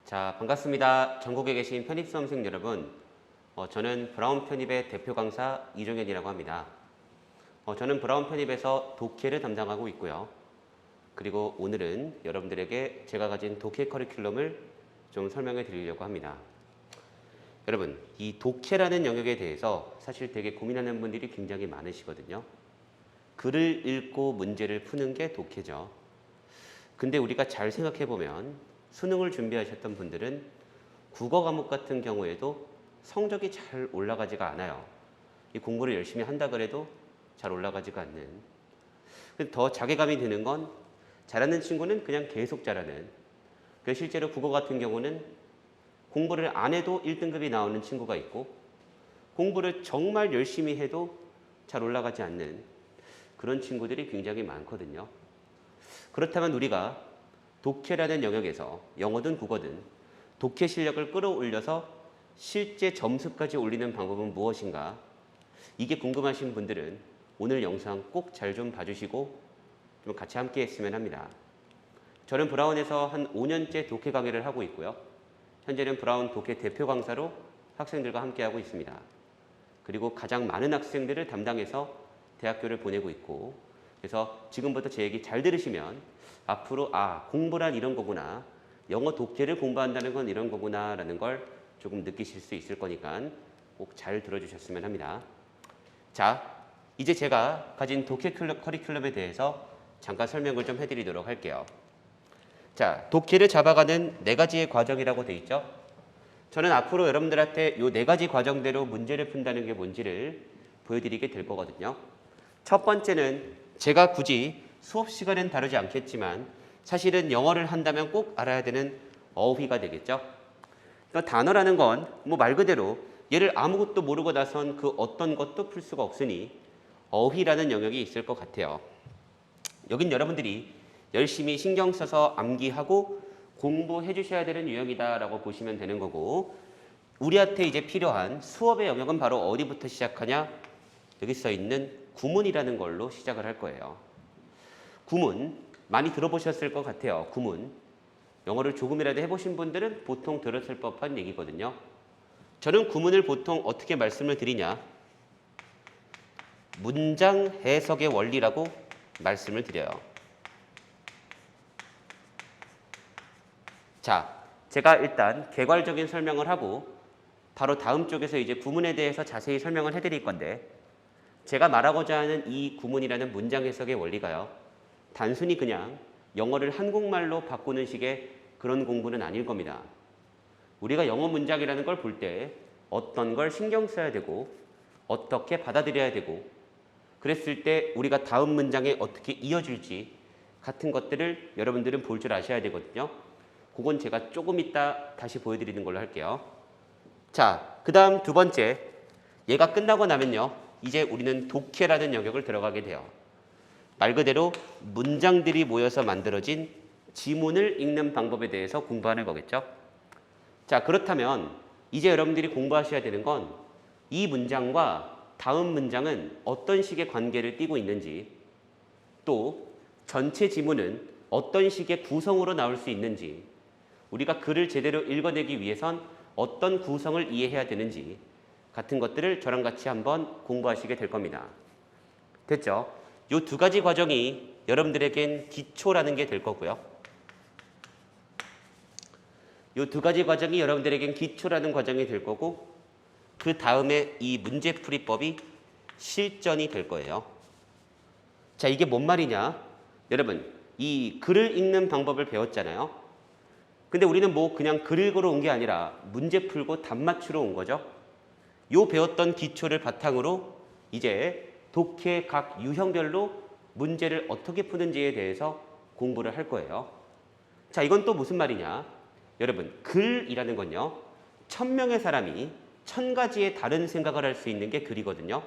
자, 반갑습니다. 전국에 계신 편입수험생 여러분. 저는 브라운 편입의 대표 강사 이종현이라고 합니다. 저는 브라운 편입에서 독해를 담당하고 있고요. 그리고 오늘은 여러분들에게 제가 가진 독해 커리큘럼을 좀 설명해 드리려고 합니다. 여러분, 이 독해라는 영역에 대해서 사실 되게 고민하는 분들이 굉장히 많으시거든요. 글을 읽고 문제를 푸는 게 독해죠. 근데 우리가 잘 생각해 보면 수능을 준비하셨던 분들은 국어 과목 같은 경우에도 성적이 잘 올라가지가 않아요. 이 공부를 열심히 한다 그래도 잘 올라가지가 않는. 더 자괴감이 드는 건 잘하는 친구는 그냥 계속 잘하는. 실제로 국어 같은 경우는 공부를 안 해도 1등급이 나오는 친구가 있고 공부를 정말 열심히 해도 잘 올라가지 않는 그런 친구들이 굉장히 많거든요. 그렇다면 우리가 독해라는 영역에서 영어든 국어든 독해 실력을 끌어올려서 실제 점수까지 올리는 방법은 무엇인가? 이게 궁금하신 분들은 오늘 영상 꼭 잘 좀 봐주시고 좀 같이 함께 했으면 합니다. 저는 브라운에서 한 5년째 독해 강의를 하고 있고요. 현재는 브라운 독해 대표 강사로 학생들과 함께 하고 있습니다. 그리고 가장 많은 학생들을 담당해서 대학교를 보내고 있고, 그래서 지금부터 제 얘기 잘 들으시면 앞으로 공부란 이런 거구나, 영어 독해를 공부한다는 건 이런 거구나 라는 걸 조금 느끼실 수 있을 거니까 꼭 잘 들어주셨으면 합니다. 자, 이제 제가 가진 독해 커리큘럼에 대해서 잠깐 설명을 좀 해드리도록 할게요. 자, 독해를 잡아가는 4가지의 과정이라고 돼 있죠. 저는 앞으로 여러분들한테 이 4가지 과정대로 문제를 푼다는 게 뭔지를 보여드리게 될 거거든요. 첫 번째는 제가 굳이 수업 시간엔 다루지 않겠지만 사실은 영어를 한다면 꼭 알아야 되는 어휘가 되겠죠. 그러니까 단어라는 건 말 그대로 얘를 아무것도 모르고 나선 그 어떤 것도 풀 수가 없으니 어휘라는 영역이 있을 것 같아요. 여긴 여러분들이 열심히 신경 써서 암기하고 공부해 주셔야 되는 유형이다라고 보시면 되는 거고, 우리한테 이제 필요한 수업의 영역은 바로 어디부터 시작하냐? 여기 써 있는 구문이라는 걸로 시작을 할 거예요. 구문 많이 들어보셨을 것 같아요. 구문. 영어를 조금이라도 해보신 분들은 보통 들었을 법한 얘기거든요. 저는 구문을 보통 어떻게 말씀을 드리냐? 문장 해석의 원리라고 말씀을 드려요. 자, 제가 일단 개괄적인 설명을 하고 바로 다음 쪽에서 이제 구문에 대해서 자세히 설명을 해드릴 건데, 제가 말하고자 하는 이 구문이라는 문장 해석의 원리가요, 단순히 그냥 영어를 한국말로 바꾸는 식의 그런 공부는 아닐 겁니다. 우리가 영어 문장이라는 걸 볼 때 어떤 걸 신경 써야 되고 어떻게 받아들여야 되고, 그랬을 때 우리가 다음 문장에 어떻게 이어질지 같은 것들을 여러분들은 볼 줄 아셔야 되거든요. 그건 제가 조금 이따 다시 보여드리는 걸로 할게요. 자, 그 다음 두 번째, 얘가 끝나고 나면요, 이제 우리는 독해라는 영역을 들어가게 돼요. 말 그대로 문장들이 모여서 만들어진 지문을 읽는 방법에 대해서 공부하는 거겠죠. 자, 그렇다면 이제 여러분들이 공부하셔야 되는 건 이 문장과 다음 문장은 어떤 식의 관계를 띠고 있는지, 또 전체 지문은 어떤 식의 구성으로 나올 수 있는지, 우리가 글을 제대로 읽어내기 위해선 어떤 구성을 이해해야 되는지 같은 것들을 저랑 같이 한번 공부하시게 될 겁니다. 됐죠? 이 2가지 과정이 여러분들에겐 기초라는 게 될 거고요. 이 2가지 과정이 여러분들에겐 기초라는 과정이 될 거고, 그 다음에 이 문제풀이법이 실전이 될 거예요. 자, 이게 뭔 말이냐? 여러분, 이 글을 읽는 방법을 배웠잖아요. 근데 우리는 그냥 글 읽으러 온 게 아니라 문제 풀고 답 맞추러 온 거죠. 요 배웠던 기초를 바탕으로 이제 독해 각 유형별로 문제를 어떻게 푸는지에 대해서 공부를 할 거예요. 자, 이건 또 무슨 말이냐? 여러분, 글이라는 건요, 1000명의 사람이 1000가지의 다른 생각을 할 수 있는 게 글이거든요.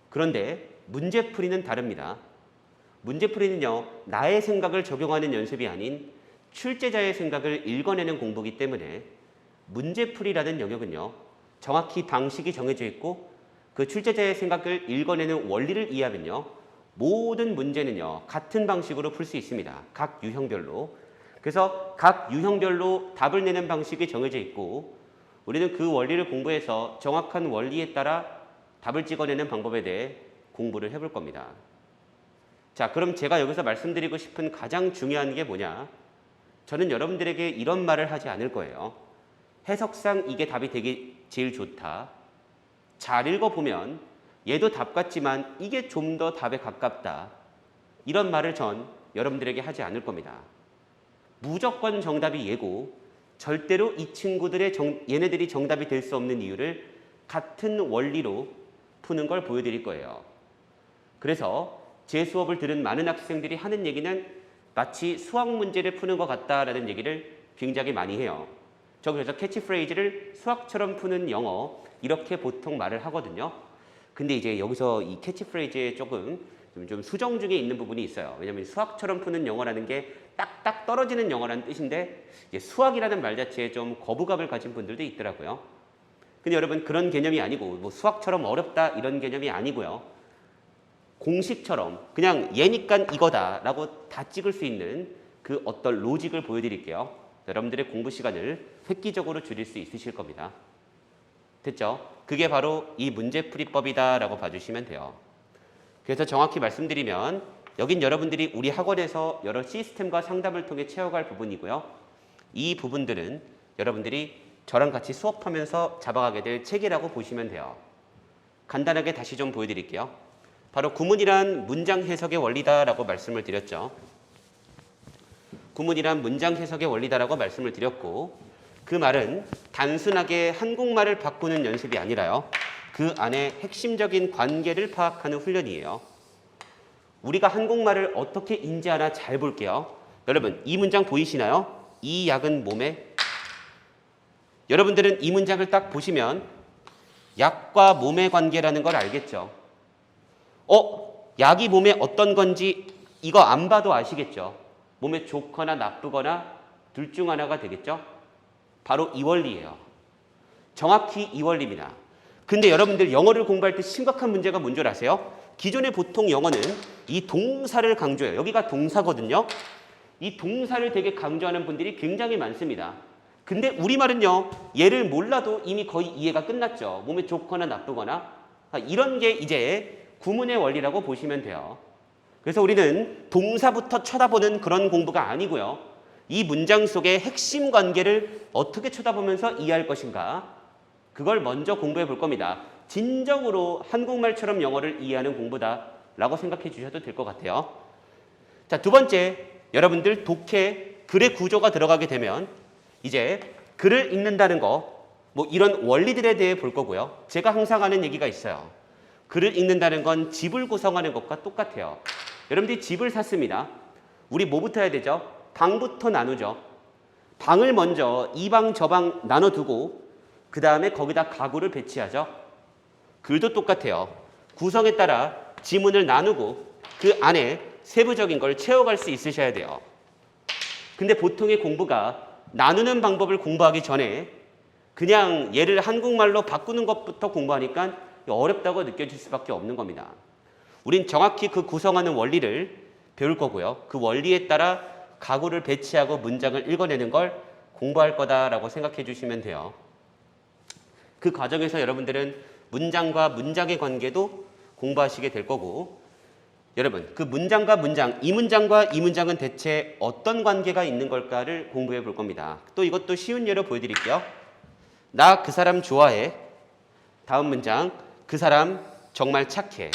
그런데 문제풀이는 다릅니다. 문제풀이는요, 나의 생각을 적용하는 연습이 아닌 출제자의 생각을 읽어내는 공부이기 때문에 문제풀이라는 영역은요, 정확히 방식이 정해져 있고 그 출제자의 생각을 읽어내는 원리를 이해하면요, 모든 문제는요, 같은 방식으로 풀 수 있습니다. 각 유형별로. 그래서 각 유형별로 답을 내는 방식이 정해져 있고 우리는 그 원리를 공부해서 정확한 원리에 따라 답을 찍어내는 방법에 대해 공부를 해볼 겁니다. 자, 그럼 제가 여기서 말씀드리고 싶은 가장 중요한 게 뭐냐? 저는 여러분들에게 이런 말을 하지 않을 거예요. 해석상 이게 답이 되게 제일 좋다. 잘 읽어보면 얘도 답 같지만 이게 좀 더 답에 가깝다. 이런 말을 전 여러분들에게 하지 않을 겁니다. 무조건 정답이 얘고 절대로 이 친구들의 얘네들이 정답이 될 수 없는 이유를 같은 원리로 푸는 걸 보여드릴 거예요. 그래서 제 수업을 들은 많은 학생들이 하는 얘기는 마치 수학 문제를 푸는 것 같다라는 얘기를 굉장히 많이 해요. 저 그래서 캐치프레이즈를 수학처럼 푸는 영어 이렇게 보통 말을 하거든요. 근데 이제 여기서 이 캐치프레이즈에 조금 좀 수정 중에 있는 부분이 있어요. 왜냐하면 수학처럼 푸는 영어라는 게 딱딱 떨어지는 영어라는 뜻인데 이제 수학이라는 말 자체에 좀 거부감을 가진 분들도 있더라고요. 근데 여러분 그런 개념이 아니고 뭐 수학처럼 어렵다 이런 개념이 아니고요. 공식처럼 그냥 얘니까 이거다라고 다 찍을 수 있는 그 어떤 로직을 보여드릴게요. 여러분들의 공부 시간을 획기적으로 줄일 수 있으실 겁니다. 됐죠? 그게 바로 이 문제풀이법이다라고 봐주시면 돼요. 그래서 정확히 말씀드리면 여긴 여러분들이 우리 학원에서 여러 시스템과 상담을 통해 채워갈 부분이고요. 이 부분들은 여러분들이 저랑 같이 수업하면서 잡아가게 될 책이라고 보시면 돼요. 간단하게 다시 좀 보여드릴게요. 바로 구문이란 문장 해석의 원리다라고 말씀을 드렸죠. 구문이란 문장 해석의 원리다라고 말씀을 드렸고 그 말은 단순하게 한국말을 바꾸는 연습이 아니라요. 그 안에 핵심적인 관계를 파악하는 훈련이에요. 우리가 한국말을 어떻게 인지하나 잘 볼게요. 여러분 이 문장 보이시나요? 이 약은 몸에 여러분들은 이 문장을 딱 보시면 약과 몸의 관계라는 걸 알겠죠? 약이 몸에 어떤 건지 이거 안 봐도 아시겠죠? 몸에 좋거나 나쁘거나 둘 중 하나가 되겠죠? 바로 이 원리예요. 정확히 이 원리입니다. 근데 여러분들 영어를 공부할 때 심각한 문제가 뭔 줄 아세요? 기존의 보통 영어는 이 동사를 강조해요. 여기가 동사거든요. 이 동사를 되게 강조하는 분들이 굉장히 많습니다. 근데 우리말은요. 얘를 몰라도 이미 거의 이해가 끝났죠. 몸에 좋거나 나쁘거나 이런 게 이제 구문의 원리라고 보시면 돼요. 그래서 우리는 동사부터 쳐다보는 그런 공부가 아니고요. 이 문장 속의 핵심 관계를 어떻게 쳐다보면서 이해할 것인가 그걸 먼저 공부해 볼 겁니다. 진정으로 한국말처럼 영어를 이해하는 공부다라고 생각해 주셔도 될 것 같아요. 자, 두 번째, 여러분들 독해 글의 구조가 들어가게 되면 이제 글을 읽는다는 거, 뭐 이런 원리들에 대해 볼 거고요. 제가 항상 하는 얘기가 있어요. 글을 읽는다는 건 집을 구성하는 것과 똑같아요. 여러분들이 집을 샀습니다. 우리 뭐부터 해야 되죠? 방부터 나누죠. 방을 먼저 이 방 저 방 나눠두고 그 다음에 거기다 가구를 배치하죠. 글도 똑같아요. 구성에 따라 지문을 나누고 그 안에 세부적인 걸 채워갈 수 있으셔야 돼요. 근데 보통의 공부가 나누는 방법을 공부하기 전에 그냥 얘를 한국말로 바꾸는 것부터 공부하니까 어렵다고 느껴질 수밖에 없는 겁니다. 우린 정확히 그 구성하는 원리를 배울 거고요. 그 원리에 따라 가구를 배치하고 문장을 읽어내는 걸 공부할 거다라고 생각해 주시면 돼요. 그 과정에서 여러분들은 문장과 문장의 관계도 공부하시게 될 거고 여러분 그 문장과 문장, 이 문장과 이 문장은 대체 어떤 관계가 있는 걸까를 공부해 볼 겁니다. 또 이것도 쉬운 예로 보여드릴게요. 나 그 사람 좋아해. 다음 문장, 그 사람 정말 착해.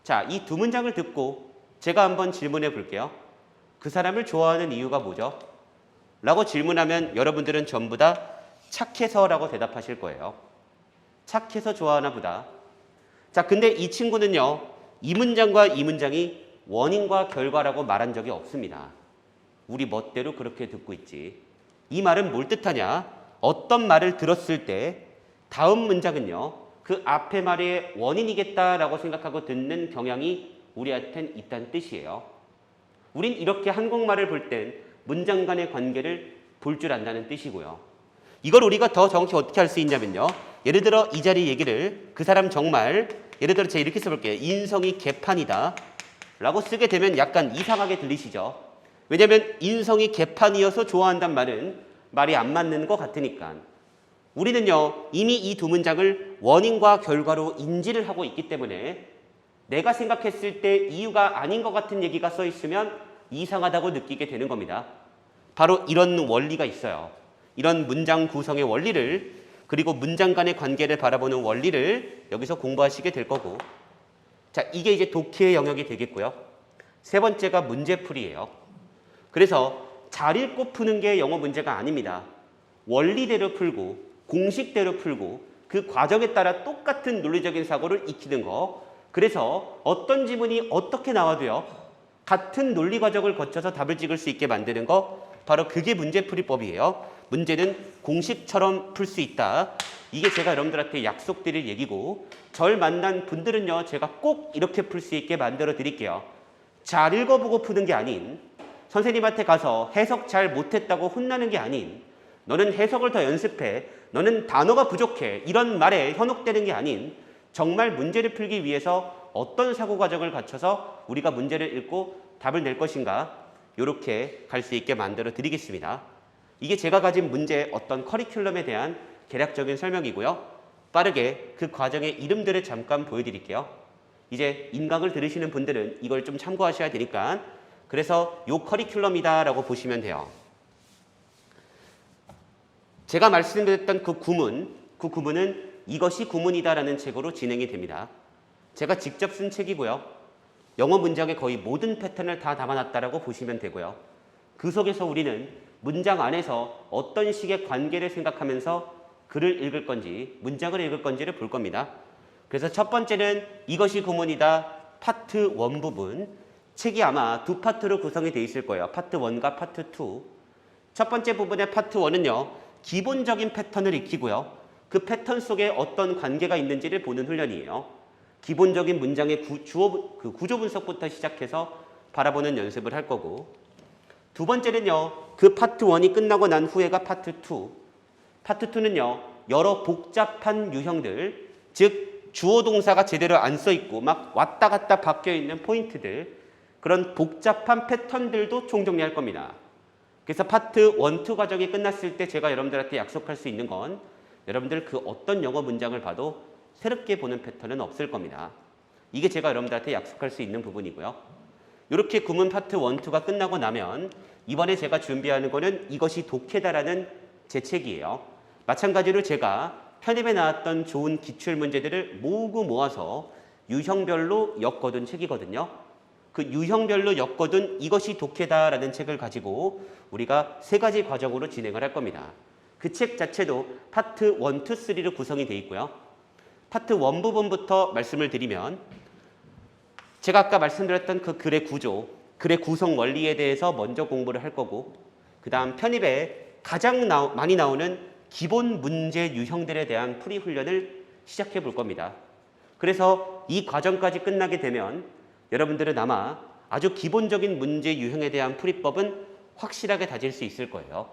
자, 이 두 문장을 듣고 제가 한번 질문해 볼게요. 그 사람을 좋아하는 이유가 뭐죠? 라고 질문하면 여러분들은 전부 다 착해서라고 대답하실 거예요. 착해서 좋아하나 보다. 자, 근데 이 친구는요. 이 문장과 이 문장이 원인과 결과라고 말한 적이 없습니다. 우리 멋대로 그렇게 듣고 있지. 이 말은 뭘 뜻하냐? 어떤 말을 들었을 때 다음 문장은요. 그 앞의 말의 원인이겠다라고 생각하고 듣는 경향이 우리한테는 있다는 뜻이에요. 우린 이렇게 한국말을 볼 땐 문장 간의 관계를 볼 줄 안다는 뜻이고요. 이걸 우리가 더 정확히 어떻게 할 수 있냐면요. 예를 들어 이 자리 얘기를 그 사람 정말 예를 들어 제가 이렇게 써볼게요. 인성이 개판이다 라고 쓰게 되면 약간 이상하게 들리시죠. 왜냐하면 인성이 개판이어서 좋아한단 말은 말이 안 맞는 것 같으니까. 우리는요, 이미 이 두 문장을 원인과 결과로 인지를 하고 있기 때문에 내가 생각했을 때 이유가 아닌 것 같은 얘기가 써 있으면 이상하다고 느끼게 되는 겁니다. 바로 이런 원리가 있어요. 이런 문장 구성의 원리를, 그리고 문장 간의 관계를 바라보는 원리를 여기서 공부하시게 될 거고, 자, 이게 이제 독해의 영역이 되겠고요. 세 번째가 문제풀이예요. 그래서 잘 읽고 푸는 게 영어 문제가 아닙니다. 원리대로 풀고 공식대로 풀고 그 과정에 따라 똑같은 논리적인 사고를 익히는 거. 그래서 어떤 지문이 어떻게 나와도요, 같은 논리 과정을 거쳐서 답을 찍을 수 있게 만드는 거, 바로 그게 문제풀이법이에요. 문제는 공식처럼 풀 수 있다. 이게 제가 여러분들한테 약속드릴 얘기고, 절 만난 분들은요, 제가 꼭 이렇게 풀 수 있게 만들어 드릴게요. 잘 읽어보고 푸는 게 아닌, 선생님한테 가서 해석 잘 못했다고 혼나는 게 아닌, 너는 해석을 더 연습해, 너는 단어가 부족해, 이런 말에 현혹되는 게 아닌, 정말 문제를 풀기 위해서 어떤 사고 과정을 갖춰서 우리가 문제를 읽고 답을 낼 것인가, 이렇게 갈 수 있게 만들어 드리겠습니다. 이게 제가 가진 문제의 어떤 커리큘럼에 대한 개략적인 설명이고요. 빠르게 그 과정의 이름들을 잠깐 보여드릴게요. 이제 인강을 들으시는 분들은 이걸 좀 참고하셔야 되니까, 그래서 요 커리큘럼이다 라고 보시면 돼요. 제가 말씀드렸던 그 구문은 이것이 구문이다 라는 책으로 진행이 됩니다. 제가 직접 쓴 책이고요. 영어 문장의 거의 모든 패턴을 다 담아놨다라고 보시면 되고요. 그 속에서 우리는 문장 안에서 어떤 식의 관계를 생각하면서 글을 읽을 건지, 문장을 읽을 건지를 볼 겁니다. 그래서 첫 번째는 이것이 구문이다 파트 1 부분. 책이 아마 두 파트로 구성이 되어 있을 거예요. 파트 1과 파트 2. 첫 번째 부분의 파트 1은요, 기본적인 패턴을 익히고요. 그 패턴 속에 어떤 관계가 있는지를 보는 훈련이에요. 기본적인 문장의 구조 분석부터 시작해서 바라보는 연습을 할 거고, 두 번째는요, 그 파트 1이 끝나고 난 후에가 파트 2. 파트 2는요, 여러 복잡한 유형들, 즉 주어 동사가 제대로 안 써 있고 막 왔다 갔다 바뀌어 있는 포인트들, 그런 복잡한 패턴들도 총정리할 겁니다. 그래서 파트 1, 2 과정이 끝났을 때 제가 여러분들한테 약속할 수 있는 건, 여러분들 그 어떤 영어 문장을 봐도 새롭게 보는 패턴은 없을 겁니다. 이게 제가 여러분들한테 약속할 수 있는 부분이고요. 이렇게 구문 파트 1, 2가 끝나고 나면 이번에 제가 준비하는 거는 이것이 독해다라는 제 책이에요. 마찬가지로 제가 편입에 나왔던 좋은 기출 문제들을 모으고 모아서 유형별로 엮어둔 책이거든요. 그 유형별로 엮어둔 이것이 독해다라는 책을 가지고 우리가 세 가지 과정으로 진행을 할 겁니다. 그 책 자체도 파트 1, 2, 3로 구성이 되어 있고요. 파트 1 부분부터 말씀을 드리면, 제가 아까 말씀드렸던 그 글의 구조, 글의 구성 원리에 대해서 먼저 공부를 할 거고, 그 다음 편입에 가장 많이 나오는 기본 문제 유형들에 대한 풀이 훈련을 시작해 볼 겁니다. 그래서 이 과정까지 끝나게 되면 여러분들은 아마 아주 기본적인 문제 유형에 대한 풀이법은 확실하게 다질 수 있을 거예요.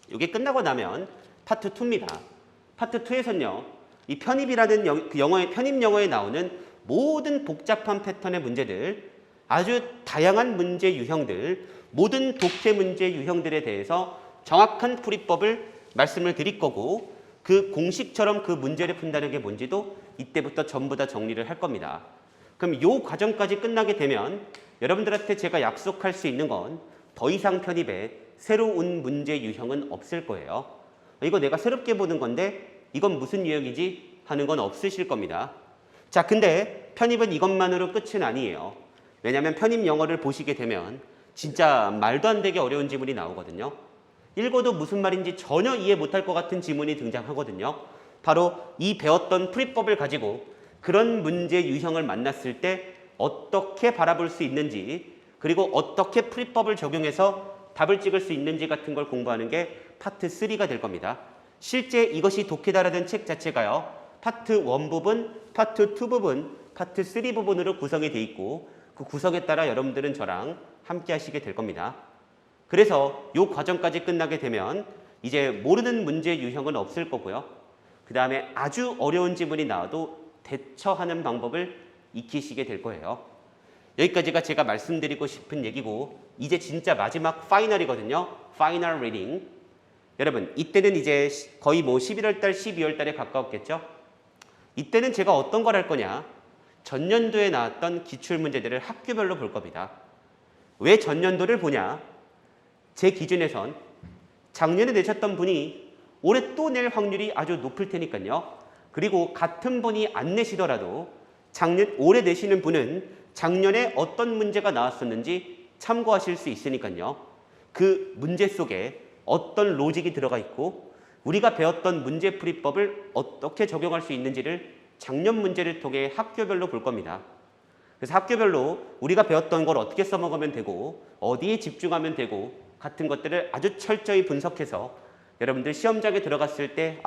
이게 끝나고 나면 파트 2입니다. 파트 2에서는요, 이 편입이라는 편입 영어에 나오는 모든 복잡한 패턴의 문제들, 아주 다양한 문제 유형들, 모든 독해 문제 유형들에 대해서 정확한 풀이법을 말씀을 드릴 거고, 그 공식처럼 그 문제를 푼다는 게 뭔지도 이때부터 전부 다 정리를 할 겁니다. 그럼 이 과정까지 끝나게 되면 여러분들한테 제가 약속할 수 있는 건 더 이상 편입에 새로운 문제 유형은 없을 거예요. 이거 내가 새롭게 보는 건데 이건 무슨 유형이지 하는 건 없으실 겁니다. 자, 근데 편입은 이것만으로 끝은 아니에요. 왜냐하면 편입 영어를 보시게 되면 진짜 말도 안 되게 어려운 지문이 나오거든요. 읽어도 무슨 말인지 전혀 이해 못할 것 같은 지문이 등장하거든요. 바로 이 배웠던 풀이법을 가지고 그런 문제 유형을 만났을 때 어떻게 바라볼 수 있는지, 그리고 어떻게 풀이법을 적용해서 답을 찍을 수 있는지 같은 걸 공부하는 게 파트 3가 될 겁니다. 실제 이것이 독해다라는 책 자체가요, 파트 1 부분, 파트 2 부분, 파트 3 부분으로 구성이 돼 있고, 그 구성에 따라 여러분들은 저랑 함께 하시게 될 겁니다. 그래서 이 과정까지 끝나게 되면 이제 모르는 문제 유형은 없을 거고요. 그 다음에 아주 어려운 지문이 나와도 대처하는 방법을 익히시게 될 거예요. 여기까지가 제가 말씀드리고 싶은 얘기고 이제 진짜 마지막 파이널이거든요. 파이널 리딩. 여러분 이때는 이제 거의 뭐 11월 달, 12월 달에 가까웠겠죠. 이때는 제가 어떤 걸 할 거냐. 전년도에 나왔던 기출문제들을 학교별로 볼 겁니다. 왜 전년도를 보냐. 제 기준에선 작년에 내셨던 분이 올해 또 낼 확률이 아주 높을 테니까요. 그리고 같은 분이 안 내시더라도 올해 내시는 분은 작년에 어떤 문제가 나왔었는지 참고하실 수 있으니까요. 그 문제 속에 어떤 로직이 들어가 있고 우리가 배웠던 문제풀이법을 어떻게 적용할 수 있는지를 작년 문제를 통해 학교별로 볼 겁니다. 그래서 학교별로 우리가 배웠던 걸 어떻게 써먹으면 되고 어디에 집중하면 되고 같은 것들을 아주 철저히 분석해서 여러분들 시험장에 들어갔을 때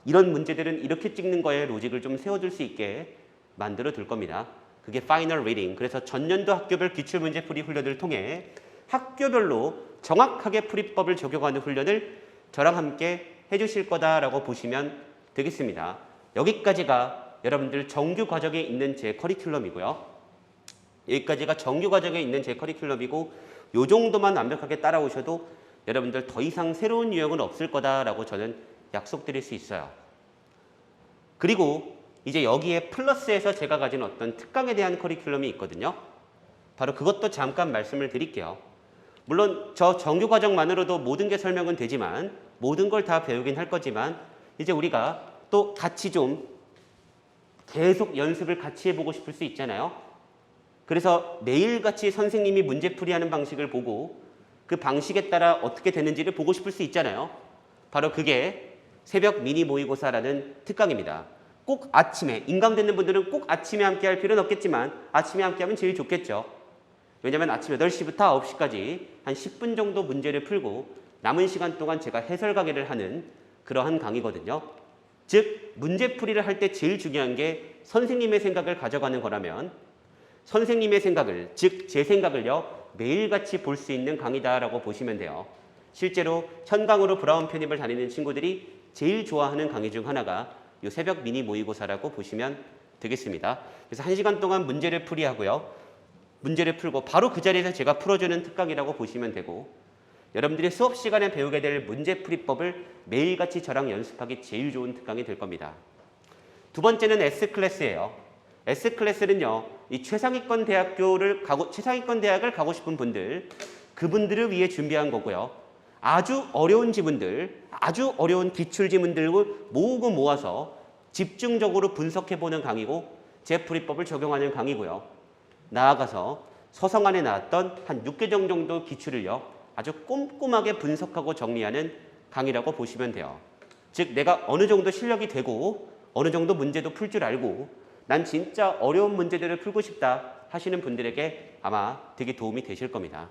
이런 문제들은 이렇게 찍는 거에 로직을 좀 세워줄 수 있게 만들어 둘 겁니다. 그게 파이널 리딩. 그래서 전년도 학교별 기출문제 풀이 훈련을 통해 학교별로 정확하게 풀이법을 적용하는 훈련을 저랑 함께 해주실 거다라고 보시면 되겠습니다. 여기까지가 여러분들 정규 과정에 있는 제 커리큘럼이고요. 여기까지가 정규 과정에 있는 제 커리큘럼이고 요 정도만 완벽하게 따라오셔도 여러분들 더 이상 새로운 유형은 없을 거다라고 저는 약속드릴 수 있어요. 그리고 이제 여기에 플러스해서 제가 가진 어떤 특강에 대한 커리큘럼이 있거든요. 바로 그것도 잠깐 말씀을 드릴게요. 물론 저 정규 과정만으로도 모든 게 설명은 되지만 모든 걸 다 배우긴 할 거지만 이제 우리가 또 같이 좀 계속 연습을 같이 해보고 싶을 수 있잖아요. 그래서 매일같이 선생님이 문제풀이하는 방식을 보고 그 방식에 따라 어떻게 되는지를 보고 싶을 수 있잖아요. 바로 그게 새벽 미니 모의고사라는 특강입니다. 꼭 아침에, 인강되는 분들은 꼭 아침에 함께 할 필요는 없겠지만 아침에 함께 하면 제일 좋겠죠. 왜냐하면 아침 8시부터 9시까지 한 10분 정도 문제를 풀고 남은 시간 동안 제가 해설 강의를 하는 그러한 강의거든요. 즉 문제풀이를 할 때 제일 중요한 게 선생님의 생각을 가져가는 거라면 선생님의 생각을, 즉 제 생각을요 매일같이 볼 수 있는 강의다라고 보시면 돼요. 실제로 현강으로 브라운 편입을 다니는 친구들이 제일 좋아하는 강의 중 하나가 이 새벽 미니 모의고사라고 보시면 되겠습니다. 그래서 1시간 동안 문제를 풀이하고요. 문제를 풀고 바로 그 자리에서 제가 풀어주는 특강이라고 보시면 되고 여러분들이 수업 시간에 배우게 될 문제풀이법을 매일같이 저랑 연습하기 제일 좋은 특강이 될 겁니다. 두 번째는 S클래스예요. S클래스는요. 이 최상위권 대학을 가고 싶은 분들, 그분들을 위해 준비한 거고요. 아주 어려운 지문들, 아주 어려운 기출 지문들을 모으고 모아서 집중적으로 분석해보는 강의고 재풀이법을 적용하는 강의고요. 나아가서 서성안에 나왔던 한 6개정 정도 기출을요. 아주 꼼꼼하게 분석하고 정리하는 강의라고 보시면 돼요. 즉 내가 어느 정도 실력이 되고 어느 정도 문제도 풀 줄 알고 난 진짜 어려운 문제들을 풀고 싶다 하시는 분들에게 아마 되게 도움이 되실 겁니다.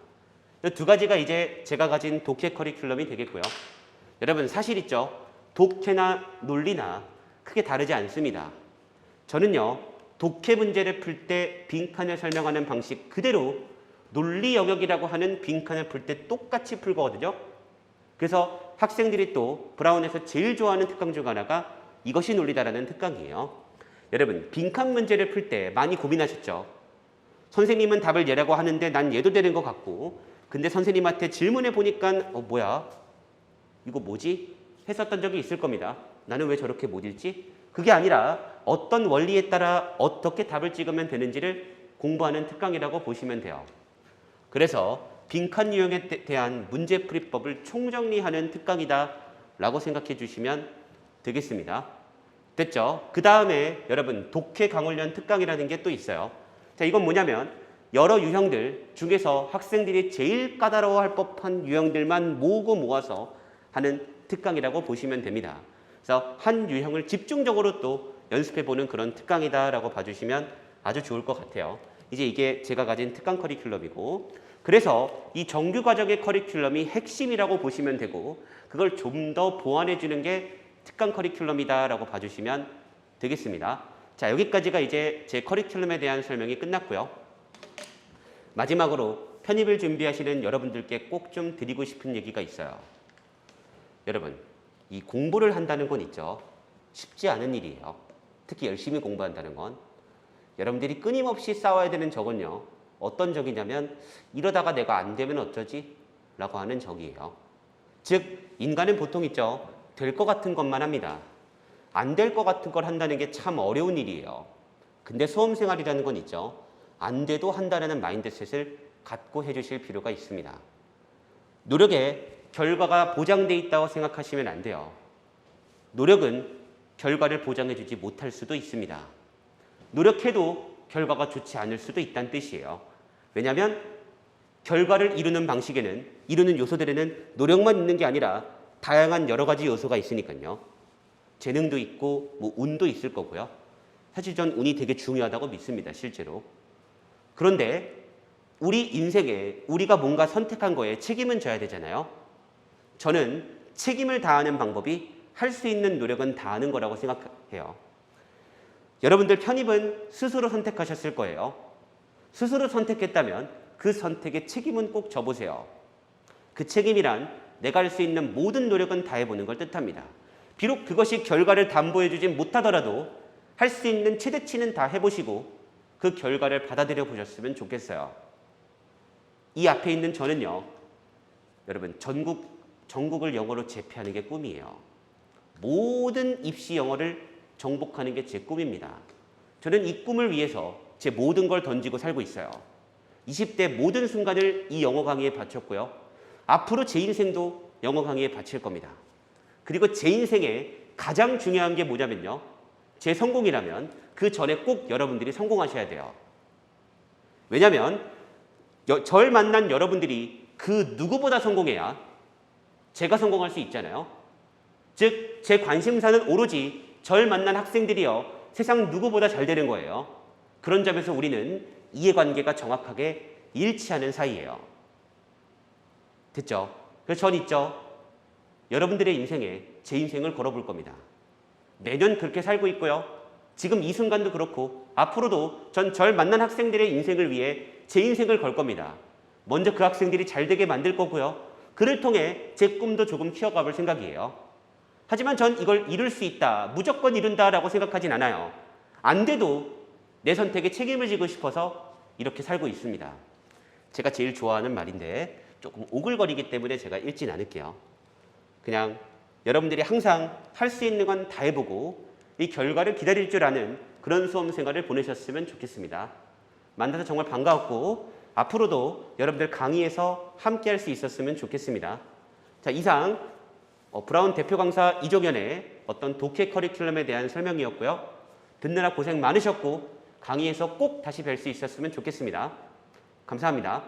이 두 가지가 이제 제가 가진 독해 커리큘럼이 되겠고요. 여러분 사실 있죠. 독해나 논리나 크게 다르지 않습니다. 저는요. 독해 문제를 풀 때 빈칸을 설명하는 방식 그대로 논리 영역이라고 하는 빈칸을 풀 때 똑같이 풀거든요. 그래서 학생들이 또 브라운에서 제일 좋아하는 특강 중 하나가 이것이 논리다라는 특강이에요. 여러분 빈칸 문제를 풀 때 많이 고민하셨죠? 선생님은 답을 얘라고 하는데 난 얘도 되는 것 같고 근데 선생님한테 질문해 보니까 뭐야? 이거 뭐지? 했었던 적이 있을 겁니다. 나는 왜 저렇게 못 읽지? 그게 아니라 어떤 원리에 따라 어떻게 답을 찍으면 되는지를 공부하는 특강이라고 보시면 돼요. 그래서 빈칸 유형에 대한 문제풀이법을 총정리하는 특강이다 라고 생각해 주시면 되겠습니다. 됐죠? 그 다음에 여러분 독해 강훈련 특강이라는 게 또 있어요. 자, 이건 뭐냐면 여러 유형들 중에서 학생들이 제일 까다로워할 법한 유형들만 모으고 모아서 하는 특강이라고 보시면 됩니다. 그래서 한 유형을 집중적으로 또 연습해보는 그런 특강이다라고 봐주시면 아주 좋을 것 같아요. 이제 이게 제가 가진 특강 커리큘럼이고 그래서 이 정규 과정의 커리큘럼이 핵심이라고 보시면 되고 그걸 좀 더 보완해주는 게 특강 커리큘럼이다라고 봐주시면 되겠습니다. 자, 여기까지가 이제 제 커리큘럼에 대한 설명이 끝났고요. 마지막으로 편입을 준비하시는 여러분들께 꼭 좀 드리고 싶은 얘기가 있어요. 여러분, 이 공부를 한다는 건 있죠. 쉽지 않은 일이에요. 특히 열심히 공부한다는 건. 여러분들이 끊임없이 싸워야 되는 적은요. 어떤 적이냐면 이러다가 내가 안 되면 어쩌지? 라고 하는 적이에요. 즉 인간은 보통 있죠. 될 것 같은 것만 합니다. 안 될 것 같은 걸 한다는 게 참 어려운 일이에요. 근데 수험생활이라는 건 있죠. 안 돼도 한다는 마인드셋을 갖고 해주실 필요가 있습니다. 노력에 결과가 보장돼 있다고 생각하시면 안 돼요. 노력은 결과를 보장해주지 못할 수도 있습니다. 노력해도 결과가 좋지 않을 수도 있다는 뜻이에요. 왜냐하면 결과를 이루는 요소들에는 노력만 있는 게 아니라 다양한 여러 가지 요소가 있으니까요. 재능도 있고 뭐 운도 있을 거고요. 사실 전 운이 되게 중요하다고 믿습니다. 실제로. 그런데 우리 인생에 우리가 뭔가 선택한 거에 책임은 져야 되잖아요. 저는 책임을 다하는 방법이 할 수 있는 노력은 다하는 거라고 생각해요. 여러분들 편입은 스스로 선택하셨을 거예요. 스스로 선택했다면 그 선택의 책임은 꼭 져보세요. 그 책임이란 내가 할 수 있는 모든 노력은 다해보는 걸 뜻합니다. 비록 그것이 결과를 담보해주지 못하더라도 할 수 있는 최대치는 다 해보시고 그 결과를 받아들여 보셨으면 좋겠어요. 이 앞에 있는 저는요, 여러분 전국을 영어로 제패하는 게 꿈이에요. 모든 입시 영어를 정복하는 게 제 꿈입니다. 저는 이 꿈을 위해서 제 모든 걸 던지고 살고 있어요. 20대 모든 순간을 이 영어 강의에 바쳤고요. 앞으로 제 인생도 영어 강의에 바칠 겁니다. 그리고 제 인생에 가장 중요한 게 뭐냐면요. 제 성공이라면 그 전에 꼭 여러분들이 성공하셔야 돼요. 왜냐하면 절 만난 여러분들이 그 누구보다 성공해야 제가 성공할 수 있잖아요. 즉, 제 관심사는 오로지 절 만난 학생들이요. 세상 누구보다 잘 되는 거예요. 그런 점에서 우리는 이해관계가 정확하게 일치하는 사이예요. 됐죠? 그래서 전 있죠. 여러분들의 인생에 제 인생을 걸어볼 겁니다. 매년 그렇게 살고 있고요. 지금 이 순간도 그렇고 앞으로도 전 절 만난 학생들의 인생을 위해 제 인생을 걸 겁니다. 먼저 그 학생들이 잘 되게 만들 거고요. 그를 통해 제 꿈도 조금 키워가볼 생각이에요. 하지만 전 이걸 이룰 수 있다, 무조건 이룬다라고 생각하진 않아요. 안 돼도 내 선택에 책임을 지고 싶어서 이렇게 살고 있습니다. 제가 제일 좋아하는 말인데 조금 오글거리기 때문에 제가 읽진 않을게요. 그냥 여러분들이 항상 할 수 있는 건 다 해보고 이 결과를 기다릴 줄 아는 그런 수험 생활을 보내셨으면 좋겠습니다. 만나서 정말 반가웠고 앞으로도 여러분들 강의에서 함께 할 수 있었으면 좋겠습니다. 자, 이상 브라운 대표 강사 이종현의 어떤 독해 커리큘럼에 대한 설명이었고요. 듣느라 고생 많으셨고 강의에서 꼭 다시 뵐 수 있었으면 좋겠습니다. 감사합니다.